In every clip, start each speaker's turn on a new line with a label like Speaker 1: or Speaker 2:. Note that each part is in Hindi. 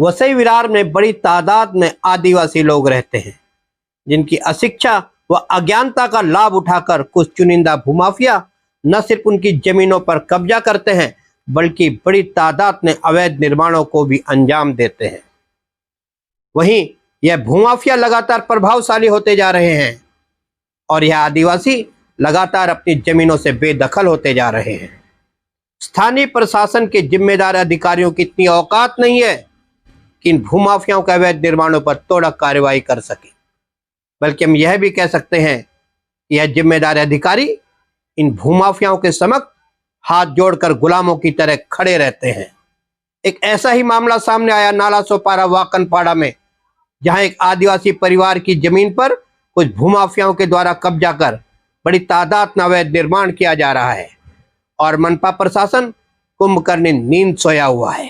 Speaker 1: वसई विरार में बड़ी तादाद में आदिवासी लोग रहते हैं, जिनकी अशिक्षा व अज्ञानता का लाभ उठाकर कुछ चुनिंदा भूमाफिया न सिर्फ उनकी जमीनों पर कब्जा करते हैं, बल्कि बड़ी तादाद में अवैध निर्माणों को भी अंजाम देते हैं। वहीं यह भूमाफिया लगातार प्रभावशाली होते जा रहे हैं और यह आदिवासी लगातार अपनी जमीनों से बेदखल होते जा रहे हैं। स्थानीय प्रशासन के जिम्मेदार अधिकारियों की इतनी औकात नहीं है कि इन भूमाफियाओं के अवैध निर्माणों पर त्वरित कार्रवाई कर सके, बल्कि हम यह भी कह सकते हैं कि यह जिम्मेदार अधिकारी इन भूमाफियाओं के समक्ष हाथ जोड़कर गुलामों की तरह खड़े रहते हैं। एक ऐसा ही मामला सामने आया नाला सोपारा वाकनपाड़ा में, जहां एक आदिवासी परिवार की जमीन पर कुछ भूमाफियाओं के द्वारा कब्जा कर बड़ी तादाद में अवैध निर्माण किया जा रहा है और मनपा प्रशासन कुंभकर्ण नींद सोया हुआ है।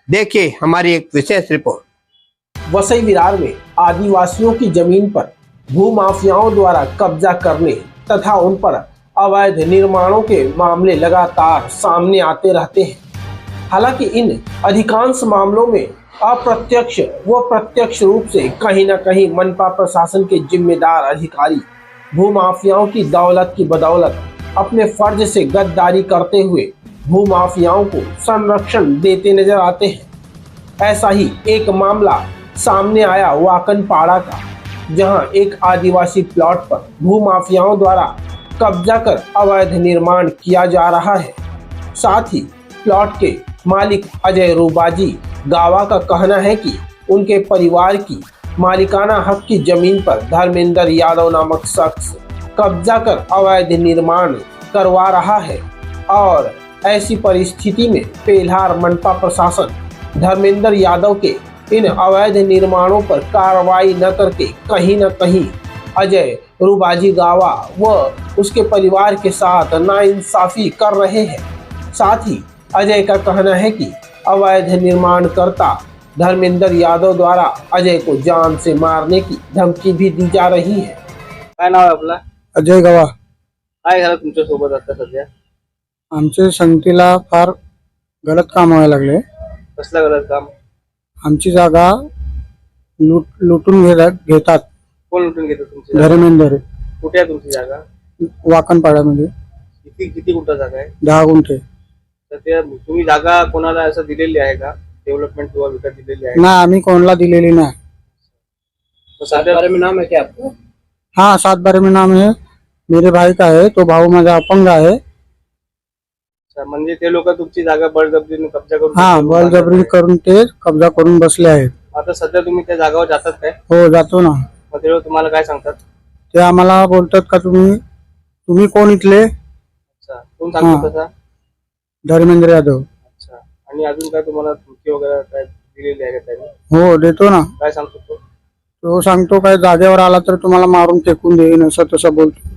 Speaker 1: देखिए हमारी एक विशेष रिपोर्ट।
Speaker 2: वसई विरार में आदिवासियों की जमीन पर भूमाफियाओं द्वारा कब्जा करने तथा उन पर अवैध निर्माणों के मामले लगातार सामने आते रहते हैं। हालांकि इन अधिकांश मामलों में अप्रत्यक्ष व प्रत्यक्ष रूप से कहीं न कहीं मनपा प्रशासन के जिम्मेदार अधिकारी भूमाफियाओं की दौलत की बदौलत अपने फर्ज से गद्दारी करते हुए भूमाफियाओं को संरक्षण देते नजर आते हैं। ऐसा ही एक मामला सामने आया वाकनपाड़ा का, जहां एक आदिवासी प्लॉट पर भूमाफियाओं द्वारा कब्जा कर अवैध निर्माण किया जा रहा है। साथ ही प्लॉट के मालिक अजय रूबाजी गावा का कहना है कि उनके परिवार की मालिकाना हक की जमीन पर धर्मेंद्र यादव नामक शख्स कब्जा कर अवैध निर्माण करवा रहा है और ऐसी परिस्थिति में पेल्हार मनपा प्रशासन धर्मेंद्र यादव के इन अवैध निर्माणों पर कार्रवाई न करके कहीं न कहीं अजय रूबाजी गावा व उसके परिवार के साथ नाइंसाफी कर रहे हैं। साथ ही अजय का कहना है कि अवैध निर्माणकर्ता धर्मेंद्र यादव द्वारा अजय को जान से मारने की धमकी भी दी जा रही है।
Speaker 3: काय नाव आहे आपलं?
Speaker 2: अजय गावा।
Speaker 3: काय झालं तुमच्या सोबत आता सध्या?
Speaker 2: आमच्या संगतीला फार गलत काम व्हायला लागले।
Speaker 3: कसलं गलत काम?
Speaker 2: आमची जागा लुटून घेतात।
Speaker 3: कोण लुटून घेतो तुमची जागा?
Speaker 2: धर्मेंद्र।
Speaker 3: कुठे आहे तुमची जागा?
Speaker 2: वाकनपाड्यामध्ये।
Speaker 3: किती गुंठा जागा आहे?
Speaker 2: 10 गुंठे।
Speaker 3: तर ते तुम्ही जागा कोणाला असं दिलेली आहे का? डेव्हलपमेंट किंवा विकत दिलेली आहे?
Speaker 2: ना, आम्ही कोणाला दिलेली नाही।
Speaker 3: तो 7 बारे में नाम है क्या आपका?
Speaker 2: हाँ, 7 बारे में नाम है। मेरे भाई का है, तो भाऊ माझा अपंग आहे।
Speaker 3: म्हणजे ते लोक तुमची जागा बळजबरीने कब्जा करून?
Speaker 2: हाँ, बळजबरी करून ते कब्जा करून बसले आहेत।
Speaker 3: आता सध्या तुम्ही त्या जागावर जातात काय?
Speaker 2: हो, जातो ना।
Speaker 3: मग ते लोक तुम्हाला काय सांगतात?
Speaker 2: ते आम्हाला बोलतात का तुम्ही कोण इथले?
Speaker 3: अच्छा, कोण सांगतो तसा?
Speaker 2: धर्मेंद्र यादव।
Speaker 3: अच्छा, आणि अजून काय तुम्हाला धमकी वगैरे काय दिलेली आहे का त्यांनी?
Speaker 2: हो, देतो ना।
Speaker 3: काय सांगतो
Speaker 2: तो सांगतो काय जागेवर आला तर तुम्हाला मारून फेकून देईन, असं तसं बोलतो।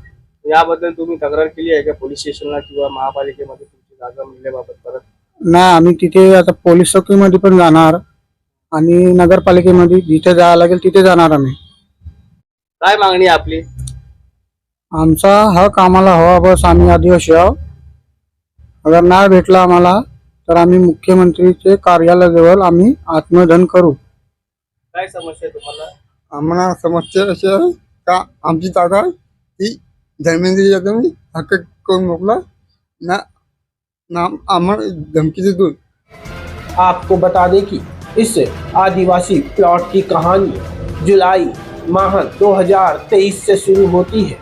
Speaker 3: याबद्दल तुम्ही तक्रार केली आहे का पोलीस स्टेशनला किंवा महापालिकेमध्ये तुमची जागा मिळण्याबाबत? परत
Speaker 2: नाही, आम्ही तिथे आता पोलीस चौकीमध्ये पण जाणार आणि नगरपालिकेमध्ये जिथे जायला लागेल तिथे जाणार आम्ही।
Speaker 3: काय मागणी आपली?
Speaker 2: आमचा हक आम्हाला हवा, बस। आम्ही आदिवासी आहोत। अगर नाही भेटला आम्हाला तर आम्ही मुख्यमंत्रीचे कार्यालयाजवळ आम्ही आत्मदहन करू।
Speaker 3: काय समस्या आहे तुम्हाला?
Speaker 4: आम्हाला समस्या अशी आहे का आमची जागा ही धर्मेंद्र यादव हक्क करून मोकला ना आम्हाला धमकी देतो।
Speaker 2: आपको बता दें कि इस आदिवासी प्लॉट की कहानी जुलाई माह 2023 से शुरू होती है,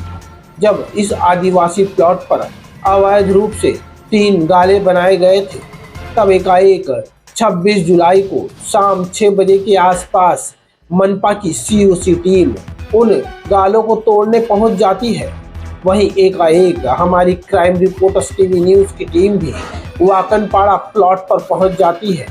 Speaker 2: जब इस आदिवासी प्लॉट पर अवैध रूप से 3 गाले बनाए गए थे। तब एकाएक 26 जुलाई को शाम 6 बजे के आसपास मनपा की COC टीम उन गालों को तोड़ने पहुंच जाती है। वहीं एकाएक हमारी क्राइम रिपोर्टर्स टीवी न्यूज़ की टीम भी वाकनपाड़ा प्लॉट पर पहुंच जाती है,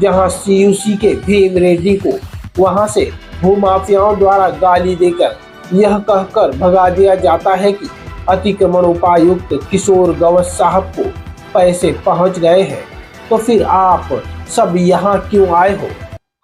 Speaker 2: जहां COC के भीम रेड्डी को वहां से भूमाफियाओं द्वारा गाली देकर यह कहकर भगा दिया जाता है कि अतिक्रमण उपायुक्त किशोर गवस साहब को पैसे पहुंच गए हैं, तो फिर आप सब यहाँ क्यों आए हो।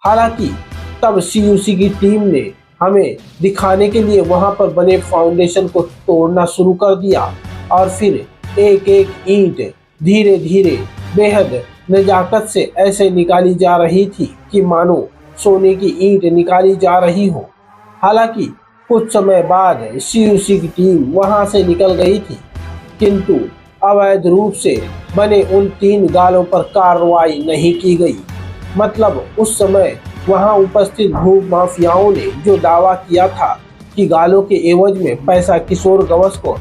Speaker 2: हालांकि तब COC की टीम ने हमें दिखाने के लिए वहां पर बने फाउंडेशन को तोड़ना शुरू कर दिया और फिर एक एक ईंट धीरे धीरे बेहद नजाकत से ऐसे निकाली जा रही थी कि मानो सोने की ईंट निकाली जा रही हो। हालांकि कुछ समय बाद सीयूसी की टीम वहां से निकल गई थी, किंतु अवैध रूप से बने उन 3 गालों पर कार्रवाई नहीं की गई। मतलब उस समय वहां उपस्थित भू माफियाओं ने जो दावा किया था कि गालों के एवज में पैसा किशोर गवस को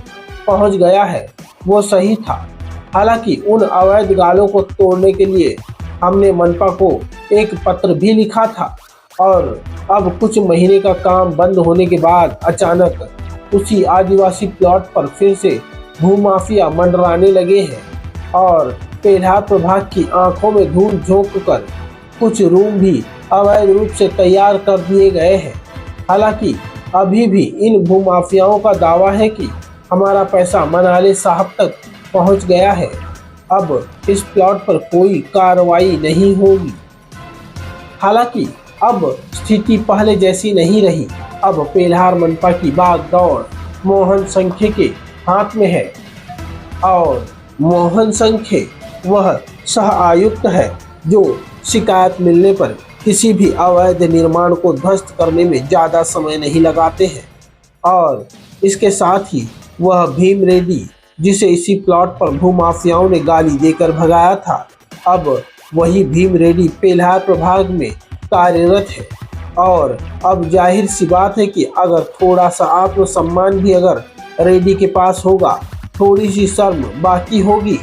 Speaker 2: पहुंच गया है, वो सही था। हालांकि उन अवैध गालों को तोड़ने के लिए हमने मनपा को एक पत्र भी लिखा था और अब कुछ महीने का काम बंद होने के बाद अचानक उसी आदिवासी प्लॉट पर फिर से भूमाफिया मंडराने लगे हैं और पेल्हार प्रभाग की आंखों में धूल झोंक कर कुछ रूम भी अवैध रूप से तैयार कर दिए गए हैं। हालांकि अभी भी इन भूमाफियाओं का दावा है कि हमारा पैसा मनाले साहब तक पहुंच गया है। अब इस प्लॉट पर कोई कार्रवाई नहीं होगी। हालांकि अब स्थिति पहले जैसी नहीं रही। अब पेल्हार मनपा की बागडोर मोहन संखे के हाथ में है और मोहन संखे वह सह आयुक्त है जो शिकायत मिलने पर किसी भी अवैध निर्माण को ध्वस्त करने में ज़्यादा समय नहीं लगाते हैं। और इसके साथ ही वह भीम रेड्डी, जिसे इसी प्लॉट पर भूमाफियाओं ने गाली देकर भगाया था, अब वही भीम रेड्डी पेल्हार प्रभाग में कार्यरत है। और अब जाहिर सी बात है कि अगर थोड़ा सा आत्मसम्मान भी अगर रेड्डी के पास होगा, थोड़ी सी शर्म बाकी होगी,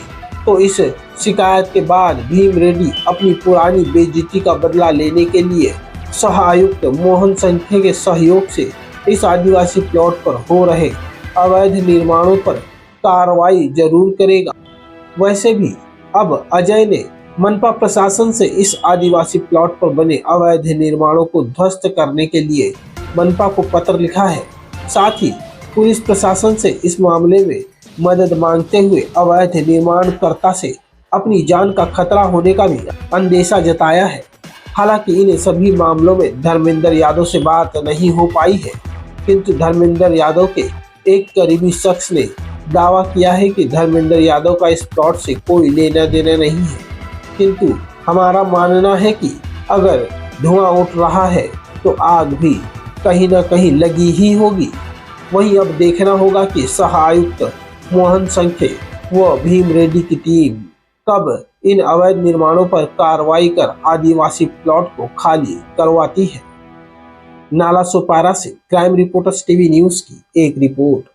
Speaker 2: तो इस शिकायत के बाद भीम रेड्डी अपनी पुरानी बेइज्जती का बदला लेने के लिए सह आयुक्त मोहन संखे के सहयोग से इस आदिवासी प्लॉट पर हो रहे अवैध निर्माणों पर कार्रवाई जरूर करेगा। वैसे भी अब अजय ने मनपा प्रशासन से इस आदिवासी प्लॉट पर बने अवैध निर्माणों को ध्वस्त करने के लिए मनपा को पत्र लिखा है। साथ ही पुलिस प्रशासन से इस मामले में मदद मांगते हुए अवैध निर्माणकर्ता से अपनी जान का खतरा होने का भी अंदेशा जताया है। हालांकि इन सभी मामलों में धर्मेंद्र यादव से बात नहीं हो पाई है, किंतु धर्मेंद्र यादव के एक करीबी शख्स ने दावा किया है कि धर्मेंद्र यादव का इस प्लॉट से कोई लेना देना नहीं है। किंतु हमारा मानना है कि अगर धुआं उठ रहा है तो आग भी कहीं न कहीं लगी ही होगी। वहीं अब देखना होगा कि सह आयुक्त मोहन संखे व भीम रेड्डी की टीम कब इन अवैध निर्माणों पर कार्रवाई कर आदिवासी प्लॉट को खाली करवाती है। नाला सोपारा से क्राइम रिपोर्टर्स टीवी न्यूज़ की एक रिपोर्ट।